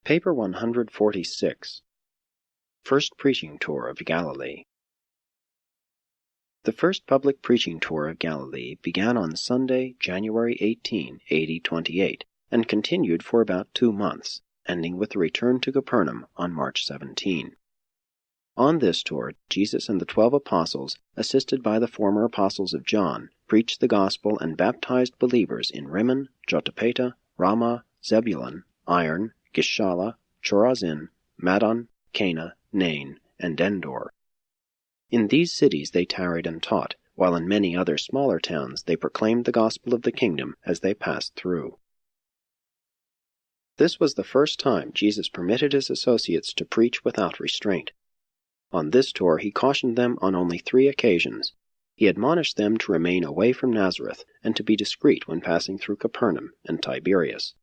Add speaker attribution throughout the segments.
Speaker 1: Paper 146. First Preaching Tour of Galilee. The first public preaching tour of Galilee began on Sunday, January 18, AD 28, and continued for about 2 months, ending with the return to Capernaum on March 17. On this tour, Jesus and the 12 apostles, assisted by the former apostles of John, preached the gospel and baptized believers in Rimmon, Jotapata, Ramah, Zebulun, Iron, Gishala, Chorazin, Madon, Cana, Nain, and Endor. In these cities they tarried and taught, while in many other smaller towns they proclaimed the gospel of the kingdom as they passed through. This was the first time Jesus permitted his associates to preach without restraint. On this tour he cautioned them on only 3 occasions. He admonished them to remain away from Nazareth and to be discreet when passing through Capernaum and Tiberias.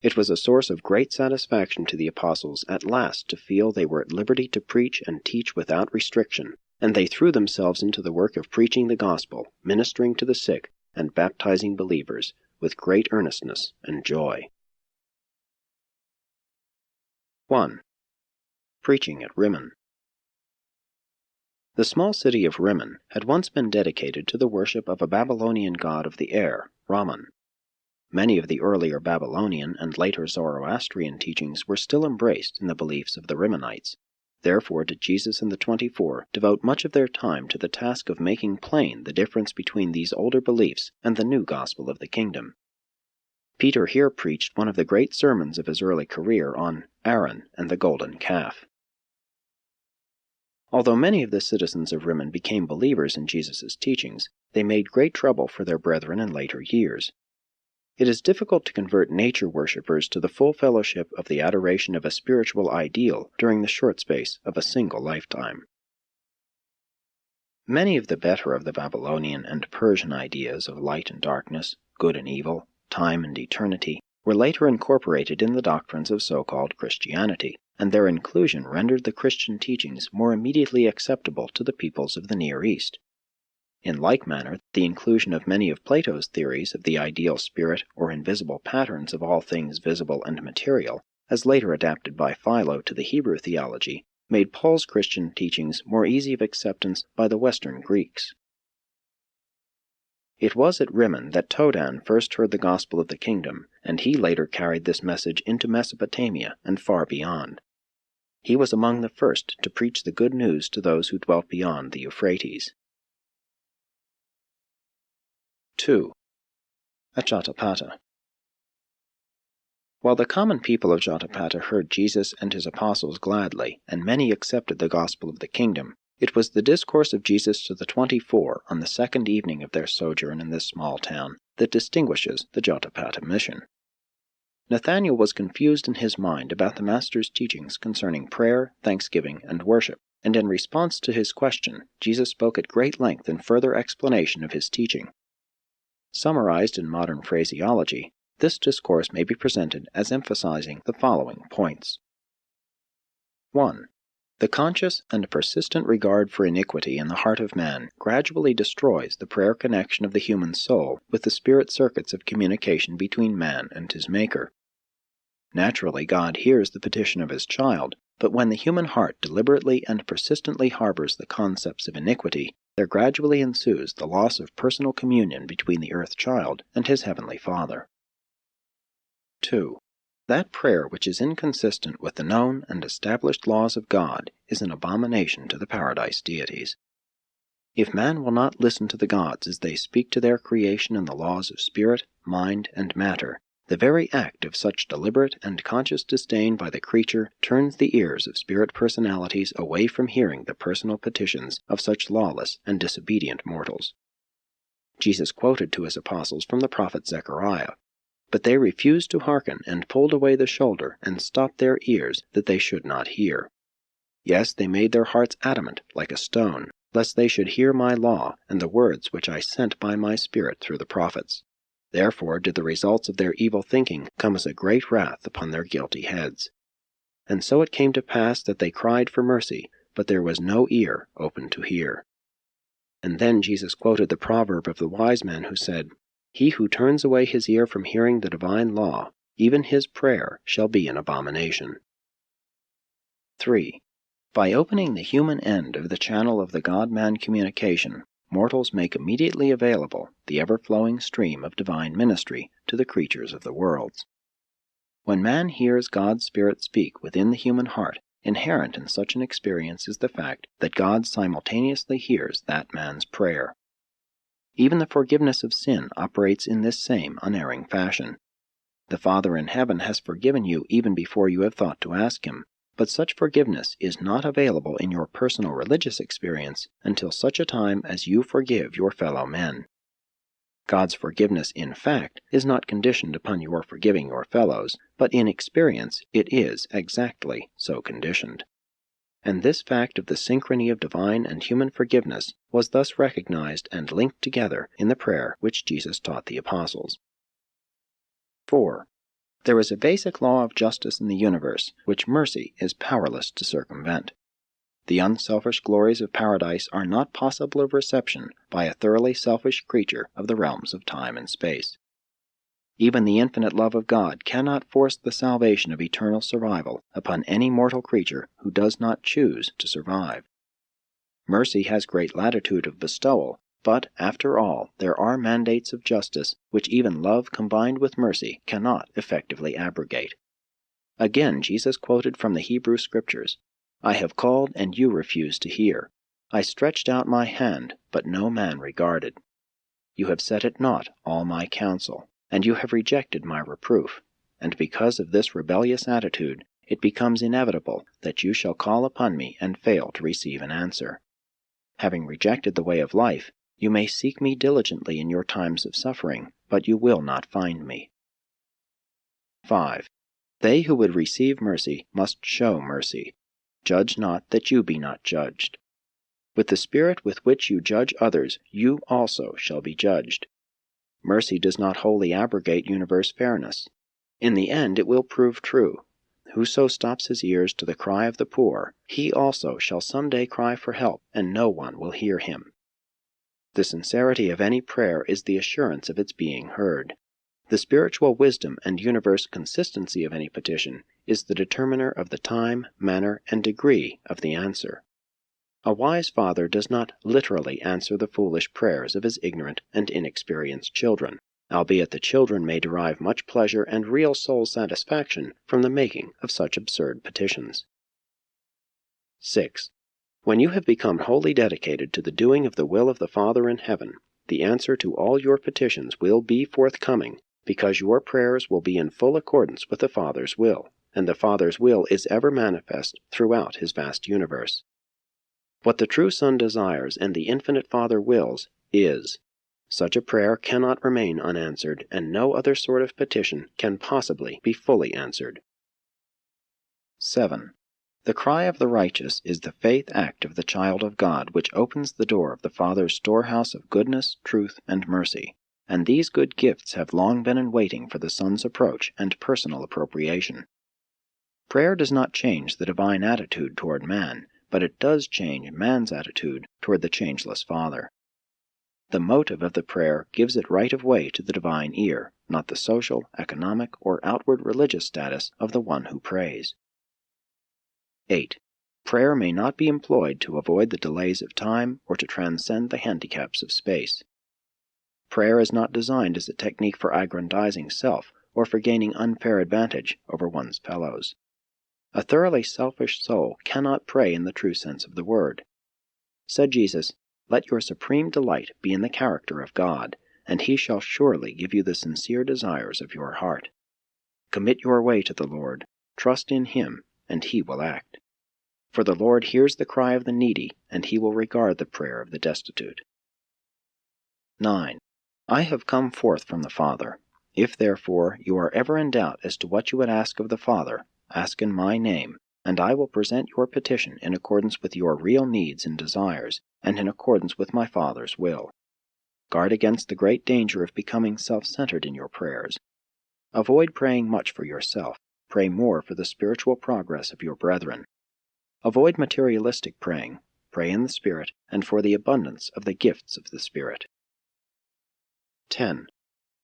Speaker 1: It was a source of great satisfaction to the apostles at last to feel they were at liberty to preach and teach without restriction, and they threw themselves into the work of preaching the gospel, ministering to the sick, and baptizing believers with great earnestness and joy. 1. Preaching at Rimmon. The small city of Rimmon had once been dedicated to the worship of a Babylonian god of the air, Rimmon. Many of the earlier Babylonian and later Zoroastrian teachings were still embraced in the beliefs of the Rimmonites. Therefore did Jesus and the 24 devote much of their time to the task of making plain the difference between these older beliefs and the new gospel of the kingdom. Peter here preached one of the great sermons of his early career on Aaron and the golden calf. Although many of the citizens of Rimmon became believers in Jesus' teachings, they made great trouble for their brethren in later years. It is difficult to convert nature worshippers to the full fellowship of the adoration of a spiritual ideal during the short space of a single lifetime. Many of the better of the Babylonian and Persian ideas of light and darkness, good and evil, time and eternity, were later incorporated in the doctrines of so-called Christianity, and their inclusion rendered the Christian teachings more immediately acceptable to the peoples of the Near East. In like manner, the inclusion of many of Plato's theories of the ideal spirit or invisible patterns of all things visible and material, as later adapted by Philo to the Hebrew theology, made Paul's Christian teachings more easy of acceptance by the Western Greeks. It was at Rimmon that Todan first heard the gospel of the kingdom, and he later carried this message into Mesopotamia and far beyond. He was among the first to preach the good news to those who dwelt beyond the Euphrates. 2. At Jotapata. While the common people of Jotapata heard Jesus and his apostles gladly, and many accepted the gospel of the kingdom, it was the discourse of Jesus to the 24 on the second evening of their sojourn in this small town that distinguishes the Jotapata mission. Nathanael was confused in his mind about the Master's teachings concerning prayer, thanksgiving, and worship, and in response to his question, Jesus spoke at great length in further explanation of his teaching. Summarized in modern phraseology, this discourse may be presented as emphasizing the following points. 1. The conscious and persistent regard for iniquity in the heart of man gradually destroys the prayer connection of the human soul with the spirit circuits of communication between man and his Maker. Naturally, God hears the petition of his child, but when the human heart deliberately and persistently harbors the concepts of iniquity, there gradually ensues the loss of personal communion between the earth child and his heavenly Father. 2. That prayer which is inconsistent with the known and established laws of God is an abomination to the paradise deities. If man will not listen to the gods as they speak to their creation in the laws of spirit, mind, and matter, the very act of such deliberate and conscious disdain by the creature turns the ears of spirit personalities away from hearing the personal petitions of such lawless and disobedient mortals. Jesus quoted to his apostles from the prophet Zechariah, but they refused to hearken and pulled away the shoulder and stopped their ears that they should not hear. Yes, they made their hearts adamant like a stone, lest they should hear my law and the words which I sent by my Spirit through the prophets. Therefore did the results of their evil thinking come as a great wrath upon their guilty heads. And so it came to pass that they cried for mercy, but there was no ear open to hear. And then Jesus quoted the proverb of the wise man who said, He who turns away his ear from hearing the divine law, even his prayer shall be an abomination. 3. By opening the human end of the channel of the God-man communication, mortals make immediately available the ever-flowing stream of divine ministry to the creatures of the worlds. When man hears God's Spirit speak within the human heart, inherent in such an experience is the fact that God simultaneously hears that man's prayer. Even the forgiveness of sin operates in this same unerring fashion. The Father in heaven has forgiven you even before you have thought to ask Him, but such forgiveness is not available in your personal religious experience until such a time as you forgive your fellow men. God's forgiveness, in fact, is not conditioned upon your forgiving your fellows, but in experience it is exactly so conditioned. And this fact of the synchrony of divine and human forgiveness was thus recognized and linked together in the prayer which Jesus taught the apostles. 4. There is a basic law of justice in the universe which mercy is powerless to circumvent. The unselfish glories of paradise are not possible of reception by a thoroughly selfish creature of the realms of time and space. Even the infinite love of God cannot force the salvation of eternal survival upon any mortal creature who does not choose to survive. Mercy has great latitude of bestowal, but, after all, there are mandates of justice which even love combined with mercy cannot effectively abrogate. Again, Jesus quoted from the Hebrew Scriptures, "I have called, and you refused to hear. I stretched out my hand, but no man regarded. You have set at naught all my counsel, and you have rejected my reproof. And because of this rebellious attitude, it becomes inevitable that you shall call upon me and fail to receive an answer. Having rejected the way of life, you may seek me diligently in your times of suffering, but you will not find me." 5. They who would receive mercy must show mercy. Judge not, that you be not judged. With the spirit with which you judge others, you also shall be judged. Mercy does not wholly abrogate universe fairness. In the end it will prove true. Whoso stops his ears to the cry of the poor, he also shall some day cry for help, and no one will hear him. The sincerity of any prayer is the assurance of its being heard. The spiritual wisdom and universe consistency of any petition is the determiner of the time, manner, and degree of the answer. A wise father does not literally answer the foolish prayers of his ignorant and inexperienced children, albeit the children may derive much pleasure and real soul satisfaction from the making of such absurd petitions. 6. When you have become wholly dedicated to the doing of the will of the Father in heaven, the answer to all your petitions will be forthcoming, because your prayers will be in full accordance with the Father's will, and the Father's will is ever manifest throughout His vast universe. What the true Son desires and the infinite Father wills is. Such a prayer cannot remain unanswered, and no other sort of petition can possibly be fully answered. 7. The cry of the righteous is the faith act of the child of God which opens the door of the Father's storehouse of goodness, truth, and mercy, and these good gifts have long been in waiting for the Son's approach and personal appropriation. Prayer does not change the divine attitude toward man, but it does change man's attitude toward the changeless Father. The motive of the prayer gives it right of way to the divine ear, not the social, economic, or outward religious status of the one who prays. 8. Prayer may not be employed to avoid the delays of time or to transcend the handicaps of space. Prayer is not designed as a technique for aggrandizing self or for gaining unfair advantage over one's fellows. A thoroughly selfish soul cannot pray in the true sense of the word. Said Jesus, "Let your supreme delight be in the character of God, and He shall surely give you the sincere desires of your heart. Commit your way to the Lord, trust in Him, and He will act. For the Lord hears the cry of the needy, and He will regard the prayer of the destitute." 9. I have come forth from the Father. If, therefore, you are ever in doubt as to what you would ask of the Father, ask in my name, and I will present your petition in accordance with your real needs and desires, and in accordance with my Father's will. Guard against the great danger of becoming self-centered in your prayers. Avoid praying much for yourself. Pray more for the spiritual progress of your brethren. Avoid materialistic praying. Pray in the Spirit, and for the abundance of the gifts of the Spirit. 10.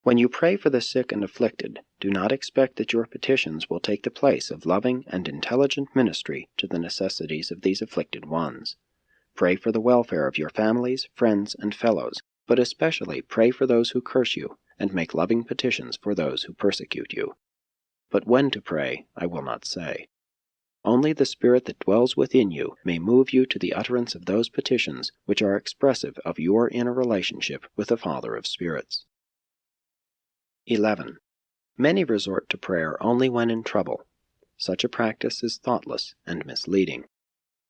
Speaker 1: When you pray for the sick and afflicted, do not expect that your petitions will take the place of loving and intelligent ministry to the necessities of these afflicted ones. Pray for the welfare of your families, friends, and fellows, but especially pray for those who curse you, and make loving petitions for those who persecute you. But when to pray, I will not say. Only the Spirit that dwells within you may move you to the utterance of those petitions which are expressive of your inner relationship with the Father of spirits. 11. Many resort to prayer only when in trouble. Such a practice is thoughtless and misleading.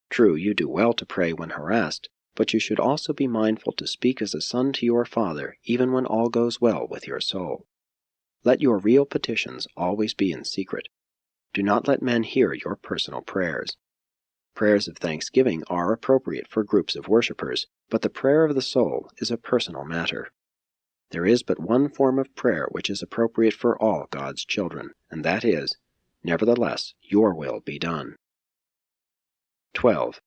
Speaker 1: True, you do well to pray when harassed, but you should also be mindful to speak as a son to your Father even when all goes well with your soul. Let your real petitions always be in secret. Do not let men hear your personal prayers. Prayers of thanksgiving are appropriate for groups of worshippers, but the prayer of the soul is a personal matter. There is but one form of prayer which is appropriate for all God's children, and that is, "Nevertheless, your will be done." 12.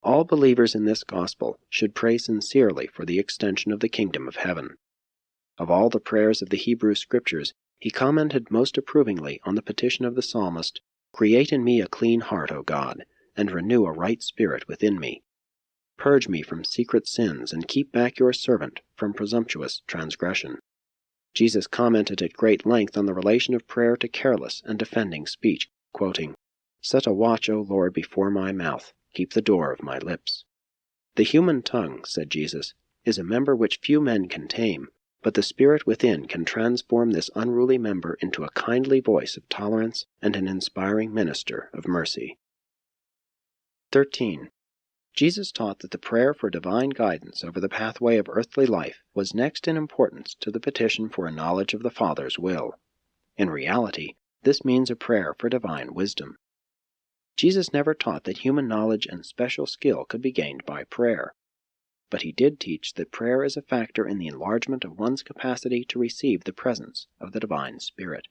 Speaker 1: All believers in this gospel should pray sincerely for the extension of the kingdom of heaven. Of all the prayers of the Hebrew Scriptures, he commented most approvingly on the petition of the psalmist, "Create in me a clean heart, O God, and renew a right spirit within me. Purge me from secret sins, and keep back your servant from presumptuous transgression." Jesus commented at great length on the relation of prayer to careless and offending speech, quoting, "Set a watch, O Lord, before my mouth, keep the door of my lips." The human tongue, said Jesus, is a member which few men can tame, but the Spirit within can transform this unruly member into a kindly voice of tolerance and an inspiring minister of mercy. 13. Jesus taught that the prayer for divine guidance over the pathway of earthly life was next in importance to the petition for a knowledge of the Father's will. In reality, this means a prayer for divine wisdom. Jesus never taught that human knowledge and special skill could be gained by prayer. But he did teach that prayer is a factor in the enlargement of one's capacity to receive the presence of the divine Spirit.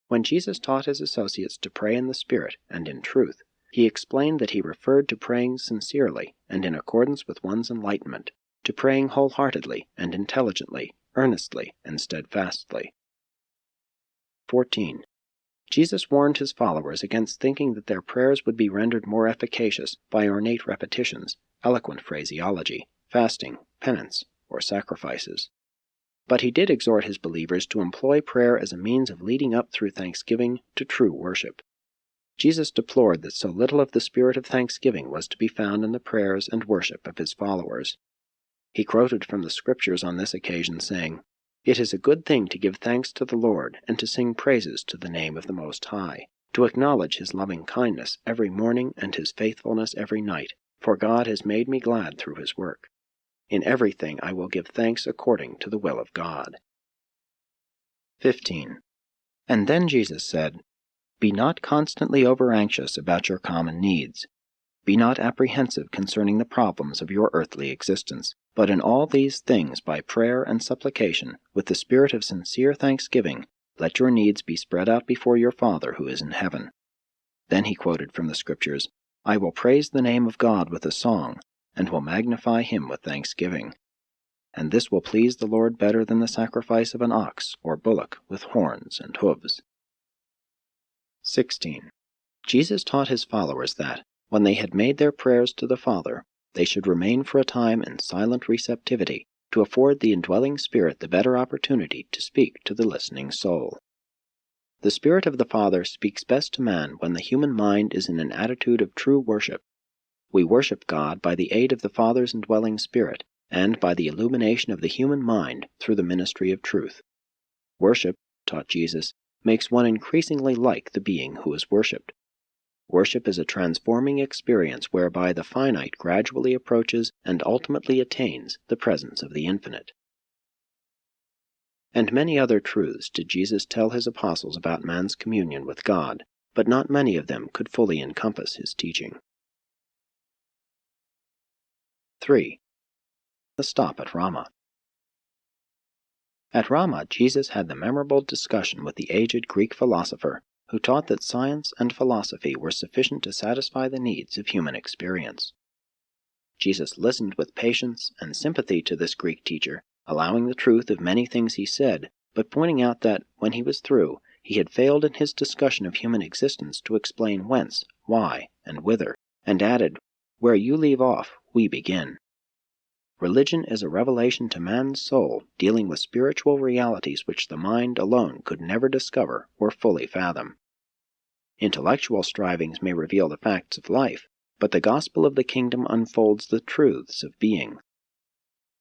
Speaker 1: When Jesus taught his associates to pray in the Spirit and in truth, he explained that he referred to praying sincerely and in accordance with one's enlightenment, to praying wholeheartedly and intelligently, earnestly and steadfastly. 14. Jesus warned his followers against thinking that their prayers would be rendered more efficacious by ornate repetitions, eloquent phraseology, fasting, penance, or sacrifices. But he did exhort his believers to employ prayer as a means of leading up through thanksgiving to true worship. Jesus deplored that so little of the spirit of thanksgiving was to be found in the prayers and worship of his followers. He quoted from the Scriptures on this occasion, saying, "It is a good thing to give thanks to the Lord and to sing praises to the name of the Most High, to acknowledge his loving kindness every morning and his faithfulness every night, for God has made me glad through his work. In everything I will give thanks according to the will of God." 15. And then Jesus said, "Be not constantly over-anxious about your common needs. Be not apprehensive concerning the problems of your earthly existence, but in all these things by prayer and supplication, with the spirit of sincere thanksgiving, let your needs be spread out before your Father who is in heaven." Then he quoted from the Scriptures, "I will praise the name of God with a song, and will magnify him with thanksgiving. And this will please the Lord better than the sacrifice of an ox or bullock with horns and hooves." 16. Jesus taught his followers that, when they had made their prayers to the Father, they should remain for a time in silent receptivity to afford the indwelling Spirit the better opportunity to speak to the listening soul. The Spirit of the Father speaks best to man when the human mind is in an attitude of true worship. We worship God by the aid of the Father's indwelling Spirit, and by the illumination of the human mind through the ministry of truth. Worship, taught Jesus, makes one increasingly like the being who is worshipped. Worship is a transforming experience whereby the finite gradually approaches and ultimately attains the presence of the infinite. And many other truths did Jesus tell his apostles about man's communion with God, but not many of them could fully encompass his teaching. 3. The stop at Ramah. At Ramah, Jesus had the memorable discussion with the aged Greek philosopher, who taught that science and philosophy were sufficient to satisfy the needs of human experience. Jesus listened with patience and sympathy to this Greek teacher, allowing the truth of many things he said, but pointing out that, when he was through, he had failed in his discussion of human existence to explain whence, why, and whither, and added, "Where you leave off, we begin." Religion is a revelation to man's soul, dealing with spiritual realities which the mind alone could never discover or fully fathom. Intellectual strivings may reveal the facts of life, but the gospel of the kingdom unfolds the truths of being.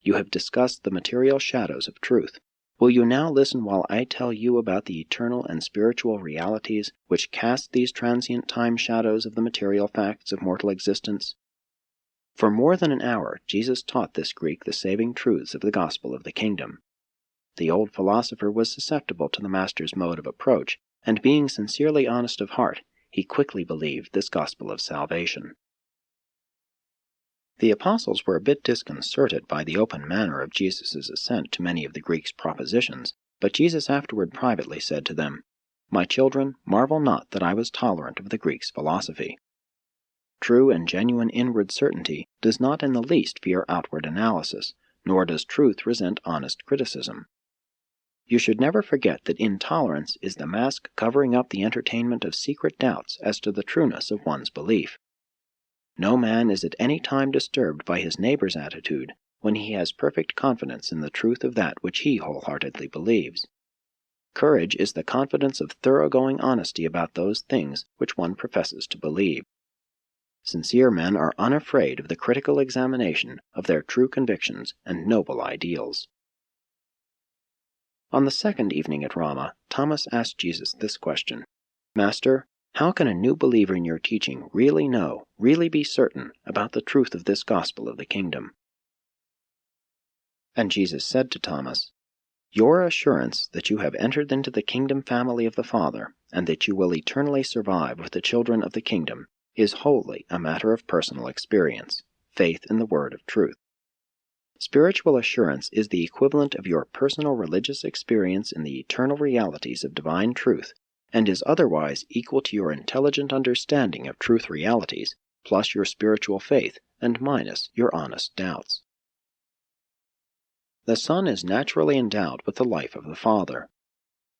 Speaker 1: You have discussed the material shadows of truth. Will you now listen while I tell you about the eternal and spiritual realities which cast these transient time shadows of the material facts of mortal existence? For more than an hour, Jesus taught this Greek the saving truths of the gospel of the kingdom. The old philosopher was susceptible to the Master's mode of approach, and being sincerely honest of heart, he quickly believed this gospel of salvation. The apostles were a bit disconcerted by the open manner of Jesus' assent to many of the Greeks' propositions, but Jesus afterward privately said to them, "My children, marvel not that I was tolerant of the Greeks' philosophy." True and genuine inward certainty does not in the least fear outward analysis, nor does truth resent honest criticism. You should never forget that intolerance is the mask covering up the entertainment of secret doubts as to the trueness of one's belief. No man is at any time disturbed by his neighbor's attitude when he has perfect confidence in the truth of that which he wholeheartedly believes. Courage is the confidence of thoroughgoing honesty about those things which one professes to believe. Sincere men are unafraid of the critical examination of their true convictions and noble ideals. On the second evening at Ramah, Thomas asked Jesus this question, "Master, how can a new believer in your teaching really know, really be certain, about the truth of this gospel of the kingdom?" And Jesus said to Thomas, "Your assurance that you have entered into the kingdom family of the Father, and that you will eternally survive with the children of the kingdom, is wholly a matter of personal experience, faith in the word of truth. Spiritual assurance is the equivalent of your personal religious experience in the eternal realities of divine truth, and is otherwise equal to your intelligent understanding of truth realities, plus your spiritual faith, and minus your honest doubts. The Son is naturally endowed with the life of the Father.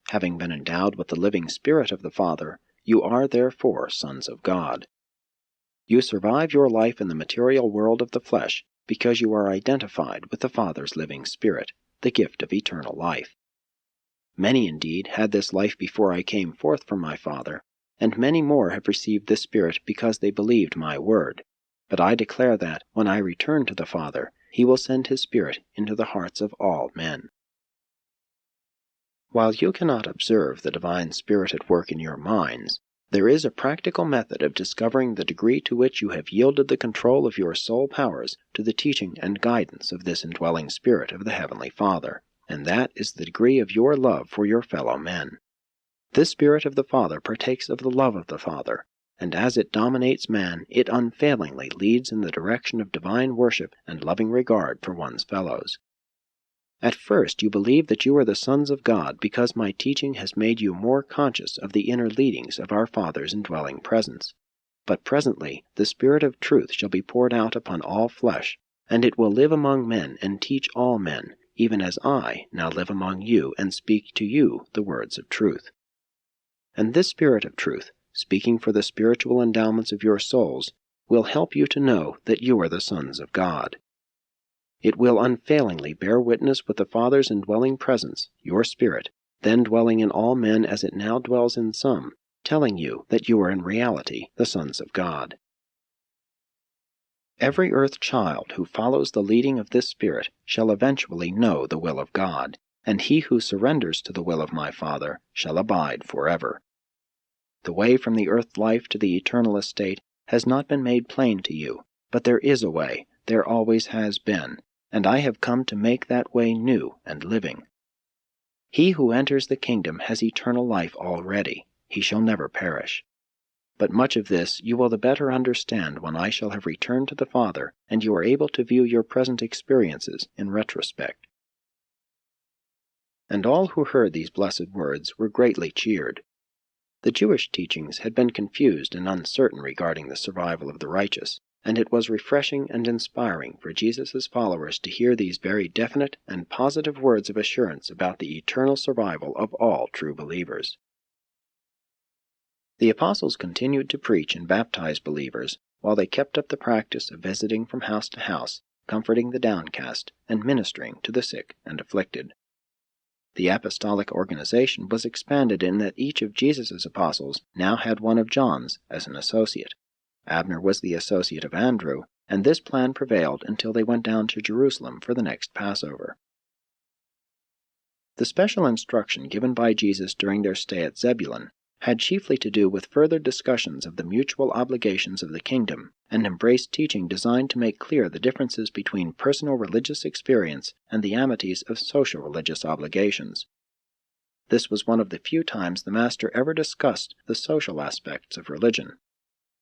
Speaker 1: Having been endowed with the living Spirit of the Father, you are therefore sons of God. You survive your life in the material world of the flesh because you are identified with the Father's living Spirit, the gift of eternal life. Many indeed had this life before I came forth from my Father, and many more have received this Spirit because they believed my word. But I declare that, when I return to the Father, He will send His Spirit into the hearts of all men." While you cannot observe the divine Spirit at work in your minds, there is a practical method of discovering the degree to which you have yielded the control of your soul powers to the teaching and guidance of this indwelling Spirit of the Heavenly Father, and that is the degree of your love for your fellow men. This Spirit of the Father partakes of the love of the Father, and as it dominates man, it unfailingly leads in the direction of divine worship and loving regard for one's fellows. At first you believe that you are the sons of God because my teaching has made you more conscious of the inner leadings of our Father's indwelling presence. But presently the Spirit of truth shall be poured out upon all flesh, and it will live among men and teach all men, even as I now live among you and speak to you the words of truth. And this Spirit of truth, speaking for the spiritual endowments of your souls, will help you to know that you are the sons of God. It will unfailingly bear witness with the Father's indwelling presence, your Spirit, then dwelling in all men as it now dwells in some, telling you that you are in reality the sons of God. Every earth child who follows the leading of this Spirit shall eventually know the will of God, and he who surrenders to the will of my Father shall abide forever. The way from the earth life to the eternal estate has not been made plain to you, but there is a way, there always has been, and I have come to make that way new and living. He who enters the kingdom has eternal life already. He shall never perish. But much of this you will the better understand when I shall have returned to the Father, and you are able to view your present experiences in retrospect. And all who heard these blessed words were greatly cheered. The Jewish teachings had been confused and uncertain regarding the survival of the righteous, and it was refreshing and inspiring for Jesus' followers to hear these very definite and positive words of assurance about the eternal survival of all true believers. The apostles continued to preach and baptize believers, while they kept up the practice of visiting from house to house, comforting the downcast, and ministering to the sick and afflicted. The apostolic organization was expanded in that each of Jesus' apostles now had one of John's as an associate. Abner was the associate of Andrew, and this plan prevailed until they went down to Jerusalem for the next Passover. The special instruction given by Jesus during their stay at Zebulun had chiefly to do with further discussions of the mutual obligations of the kingdom, and embraced teaching designed to make clear the differences between personal religious experience and the amities of social religious obligations. This was one of the few times the Master ever discussed the social aspects of religion.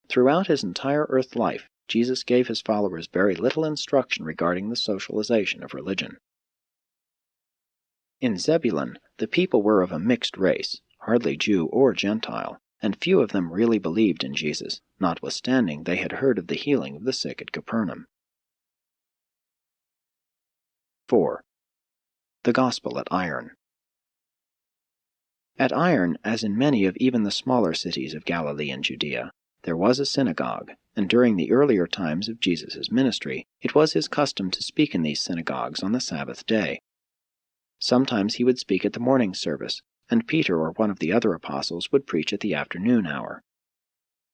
Speaker 1: Throughout his entire earth life, Jesus gave his followers very little instruction regarding the socialization of religion. In Zebulun, the people were of a mixed race, hardly Jew or Gentile, and few of them really believed in Jesus, notwithstanding they had heard of the healing of the sick at Capernaum. 4. The Gospel at Iron. At Iron, as in many of even the smaller cities of Galilee and Judea, there was a synagogue, and during the earlier times of Jesus' ministry, it was his custom to speak in these synagogues on the Sabbath day. Sometimes he would speak at the morning service, and Peter or one of the other apostles would preach at the afternoon hour.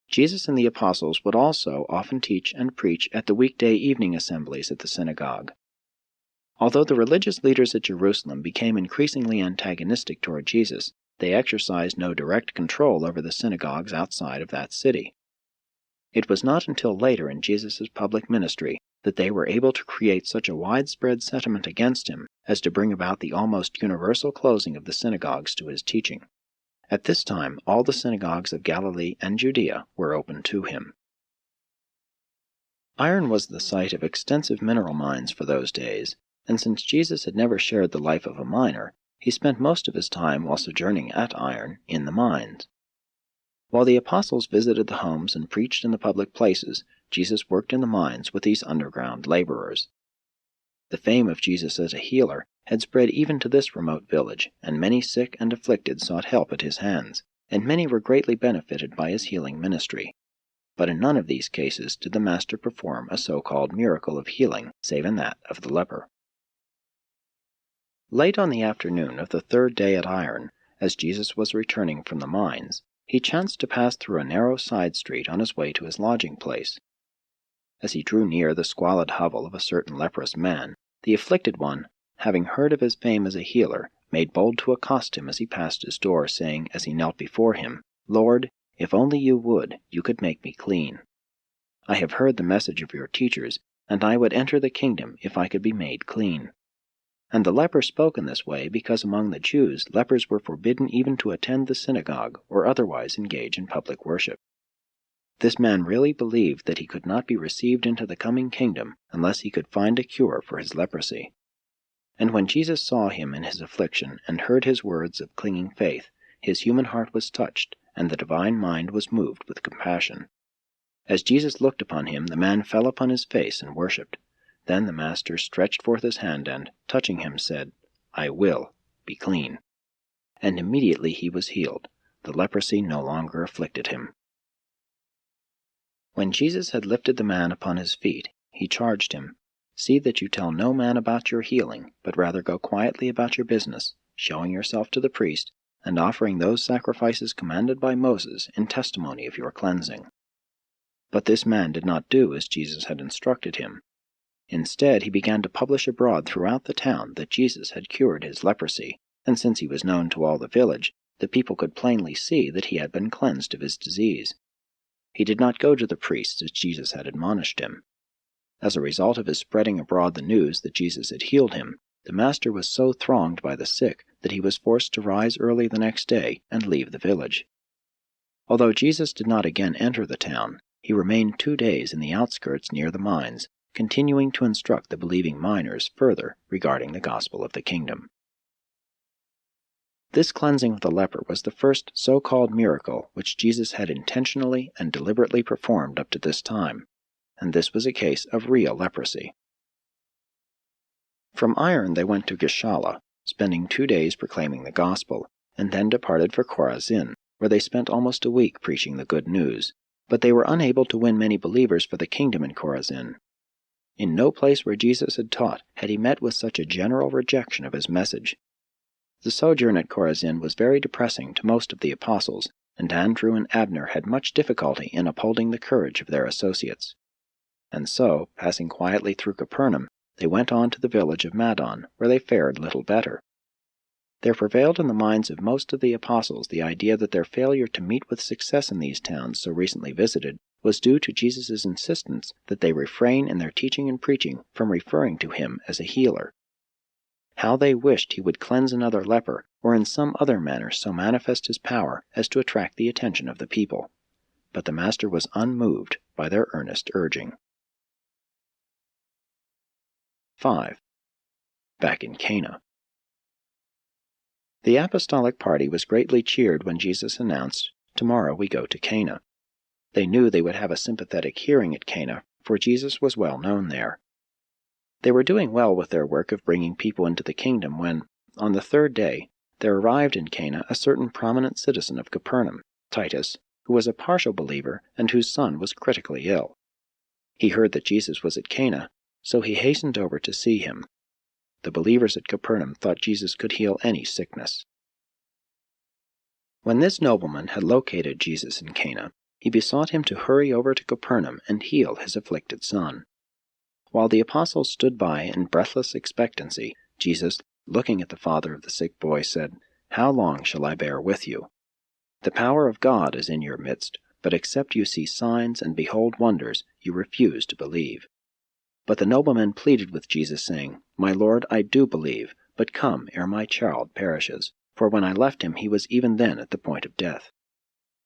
Speaker 1: Jesus and the apostles would also often teach and preach at the weekday evening assemblies at the synagogue. Although the religious leaders at Jerusalem became increasingly antagonistic toward Jesus, they exercised no direct control over the synagogues outside of that city. It was not until later in Jesus' public ministry that they were able to create such a widespread sentiment against him as to bring about the almost universal closing of the synagogues to his teaching. At this time, all the synagogues of Galilee and Judea were open to him. Iron was the site of extensive mineral mines for those days, and since Jesus had never shared the life of a miner, he spent most of his time while sojourning at Iron in the mines. While the apostles visited the homes and preached in the public places, Jesus worked in the mines with these underground laborers. The fame of Jesus as a healer had spread even to this remote village, and many sick and afflicted sought help at his hands, and many were greatly benefited by his healing ministry. But in none of these cases did the Master perform a so-called miracle of healing, save in that of the leper. Late on the afternoon of the third day at Iron, as Jesus was returning from the mines, he chanced to pass through a narrow side street on his way to his lodging place. As he drew near the squalid hovel of a certain leprous man, the afflicted one, having heard of his fame as a healer, made bold to accost him as he passed his door, saying as he knelt before him, "Lord, if only you would, you could make me clean. I have heard the message of your teachers, and I would enter the kingdom if I could be made clean." And the leper spoke in this way because among the Jews lepers were forbidden even to attend the synagogue or otherwise engage in public worship. This man really believed that he could not be received into the coming kingdom unless he could find a cure for his leprosy. And when Jesus saw him in his affliction and heard his words of clinging faith, his human heart was touched, and the divine mind was moved with compassion. As Jesus looked upon him, the man fell upon his face and worshipped. Then the Master stretched forth his hand and, touching him, said, "I will, be clean." And immediately he was healed. The leprosy no longer afflicted him. When Jesus had lifted the man upon his feet, he charged him, "See that you tell no man about your healing, but rather go quietly about your business, showing yourself to the priest, and offering those sacrifices commanded by Moses in testimony of your cleansing." But this man did not do as Jesus had instructed him. Instead, he began to publish abroad throughout the town that Jesus had cured his leprosy, and since he was known to all the village, the people could plainly see that he had been cleansed of his disease. He did not go to the priests as Jesus had admonished him. As a result of his spreading abroad the news that Jesus had healed him, the Master was so thronged by the sick that he was forced to rise early the next day and leave the village. Although Jesus did not again enter the town, he remained 2 days in the outskirts near the mines, continuing to instruct the believing miners further regarding the gospel of the kingdom. This cleansing of the leper was the first so-called miracle which Jesus had intentionally and deliberately performed up to this time, and this was a case of real leprosy. From Iron they went to Gischala, spending 2 days proclaiming the gospel, and then departed for Chorazin, where they spent almost a week preaching the good news. But they were unable to win many believers for the kingdom in Chorazin. In no place where Jesus had taught had he met with such a general rejection of his message. The sojourn at Chorazin was very depressing to most of the apostles, and Andrew and Abner had much difficulty in upholding the courage of their associates. And so, passing quietly through Capernaum, they went on to the village of Madon, where they fared little better. There prevailed in the minds of most of the apostles the idea that their failure to meet with success in these towns so recently visited was due to Jesus' insistence that they refrain in their teaching and preaching from referring to him as a healer. How they wished he would cleanse another leper, or in some other manner so manifest his power as to attract the attention of the people. But the Master was unmoved by their earnest urging. 5. Back in Cana. The apostolic party was greatly cheered when Jesus announced, "Tomorrow we go to Cana." They knew they would have a sympathetic hearing at Cana, for Jesus was well known there. They were doing well with their work of bringing people into the kingdom when, on the 3rd day, there arrived in Cana a certain prominent citizen of Capernaum, Titus, who was a partial believer and whose son was critically ill. He heard that Jesus was at Cana, so he hastened over to see him. The believers at Capernaum thought Jesus could heal any sickness. When this nobleman had located Jesus in Cana, he besought him to hurry over to Capernaum and heal his afflicted son. While the apostles stood by in breathless expectancy, Jesus, looking at the father of the sick boy, said, "How long shall I bear with you? The power of God is in your midst, but except you see signs and behold wonders, you refuse to believe." But the nobleman pleaded with Jesus, saying, "My Lord, I do believe, but come ere my child perishes. For when I left him, he was even then at the point of death."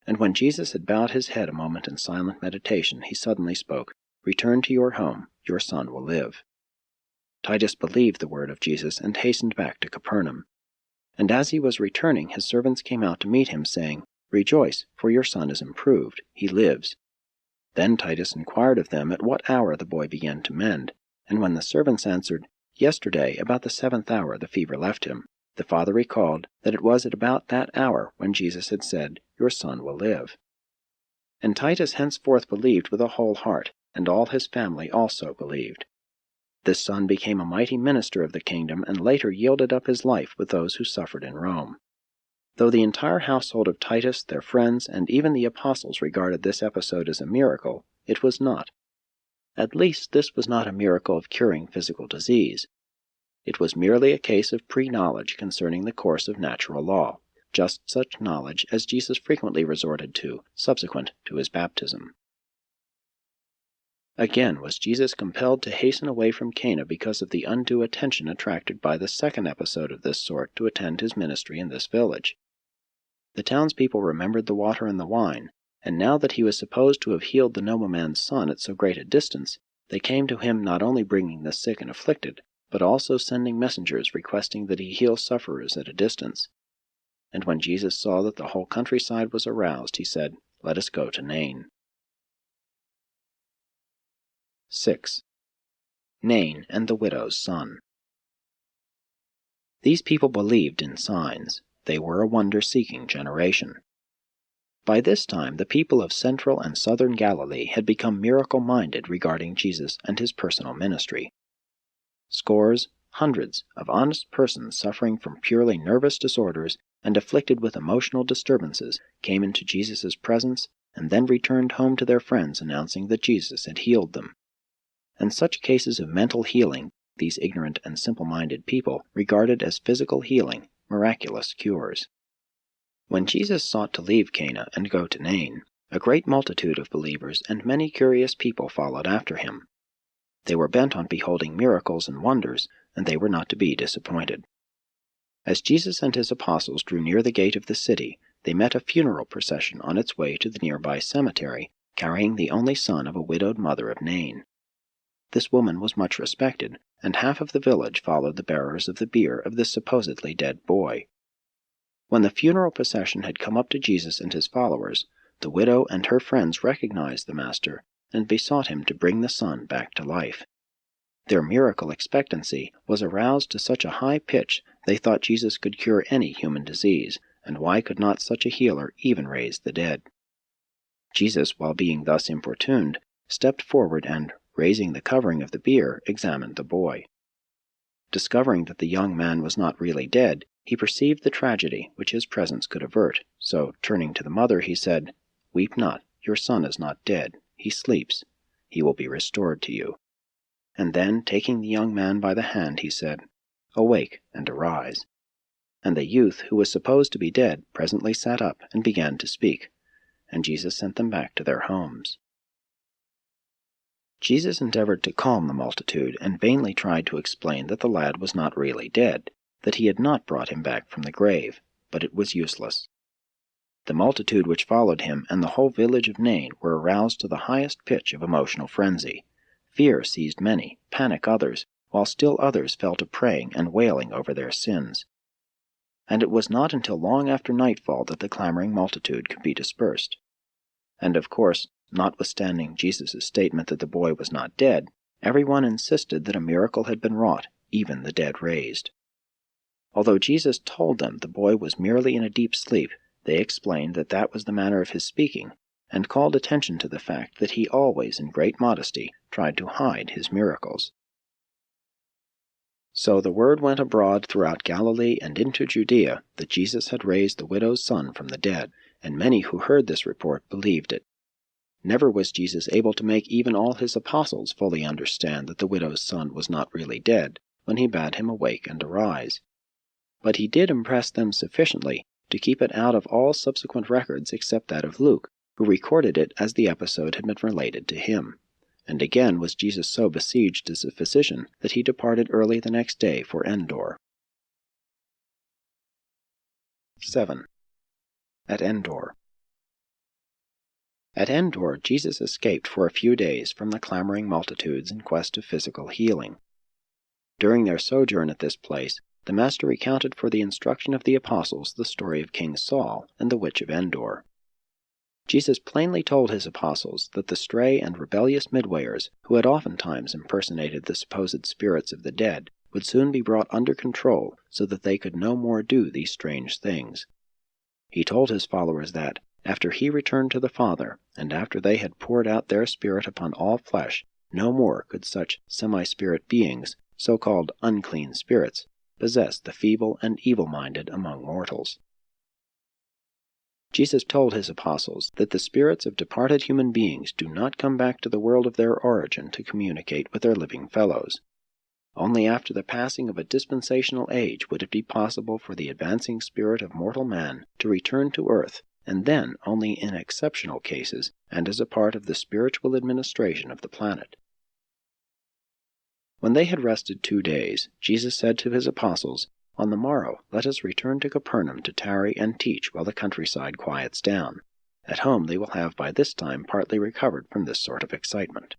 Speaker 1: And when Jesus had bowed his head a moment in silent meditation, he suddenly spoke, "Return to your home, your son will live." Titus believed the word of Jesus and hastened back to Capernaum. And as he was returning, his servants came out to meet him, saying, "Rejoice, for your son is improved, he lives." Then Titus inquired of them at what hour the boy began to mend, and when the servants answered, "Yesterday, about the 7th hour, the fever left him," the father recalled that it was at about that hour when Jesus had said, "Your son will live." And Titus henceforth believed with a whole heart, and all his family also believed. This son became a mighty minister of the kingdom, and later yielded up his life with those who suffered in Rome. Though the entire household of Titus, their friends, and even the apostles regarded this episode as a miracle, it was not. At least this was not a miracle of curing physical disease. It was merely a case of pre-knowledge concerning the course of natural law, just such knowledge as Jesus frequently resorted to subsequent to his baptism. Again was Jesus compelled to hasten away from Cana because of the undue attention attracted by the second episode of this sort to attend his ministry in this village. The townspeople remembered the water and the wine, and now that he was supposed to have healed the nobleman's son at so great a distance, they came to him not only bringing the sick and afflicted, but also sending messengers requesting that he heal sufferers at a distance. And when Jesus saw that the whole countryside was aroused, he said, "Let us go to Nain." 6. Nain and the widow's son. These people believed in signs. They were a wonder-seeking generation. By this time, the people of central and southern Galilee had become miracle-minded regarding Jesus and his personal ministry. Scores, hundreds of honest persons suffering from purely nervous disorders and afflicted with emotional disturbances came into Jesus' presence and then returned home to their friends announcing that Jesus had healed them. And such cases of mental healing these ignorant and simple-minded people regarded as physical healing, miraculous cures. When Jesus sought to leave Cana and go to Nain, a great multitude of believers and many curious people followed after him. They were bent on beholding miracles and wonders, and they were not to be disappointed. As Jesus and his apostles drew near the gate of the city, they met a funeral procession on its way to the nearby cemetery, carrying the only son of a widowed mother of Nain. This woman was much respected, and half of the village followed the bearers of the bier of this supposedly dead boy. When the funeral procession had come up to Jesus and his followers, the widow and her friends recognized the Master, and besought him to bring the son back to life. Their miracle expectancy was aroused to such a high pitch they thought Jesus could cure any human disease, and why could not such a healer even raise the dead? Jesus, while being thus importuned, stepped forward and, raising the covering of the bier, examined the boy. Discovering that the young man was not really dead, he perceived the tragedy which his presence could avert, so, turning to the mother, he said, "Weep not, your son is not dead, he sleeps. He will be restored to you." And then, taking the young man by the hand, he said, "Awake and arise." And the youth, who was supposed to be dead, presently sat up and began to speak, and Jesus sent them back to their homes. Jesus endeavored to calm the multitude, and vainly tried to explain that the lad was not really dead, that he had not brought him back from the grave, but it was useless. The multitude which followed him and the whole village of Nain were aroused to the highest pitch of emotional frenzy. Fear seized many, panic others, while still others fell to praying and wailing over their sins. And it was not until long after nightfall that the clamoring multitude could be dispersed. And of course, notwithstanding Jesus' statement that the boy was not dead, everyone insisted that a miracle had been wrought, even the dead raised. Although Jesus told them the boy was merely in a deep sleep, they explained that that was the manner of his speaking, and called attention to the fact that he always, in great modesty, tried to hide his miracles. So the word went abroad throughout Galilee and into Judea that Jesus had raised the widow's son from the dead, and many who heard this report believed it. Never was Jesus able to make even all his apostles fully understand that the widow's son was not really dead when he bade him awake and arise. But he did impress them sufficiently to keep it out of all subsequent records except that of Luke, who recorded it as the episode had been related to him. And again was Jesus so besieged as a physician that he departed early the next day for Endor. 7. At Endor. At Endor, Jesus escaped for a few days from the clamoring multitudes in quest of physical healing. During their sojourn at this place, the Master recounted for the instruction of the apostles the story of King Saul and the witch of Endor. Jesus plainly told his apostles that the stray and rebellious midwayers, who had oftentimes impersonated the supposed spirits of the dead, would soon be brought under control so that they could no more do these strange things. He told his followers that, after he returned to the Father, and after they had poured out their Spirit upon all flesh, no more could such semi-spirit beings, so-called unclean spirits, possess the feeble and evil-minded among mortals. Jesus told his apostles that the spirits of departed human beings do not come back to the world of their origin to communicate with their living fellows. Only after the passing of a dispensational age would it be possible for the advancing spirit of mortal man to return to earth, and then only in exceptional cases and as a part of the spiritual administration of the planet. When they had rested 2 days, Jesus said to his apostles, "On the morrow let us return to Capernaum to tarry and teach while the countryside quiets down. At home they will have by this time partly recovered from this sort of excitement."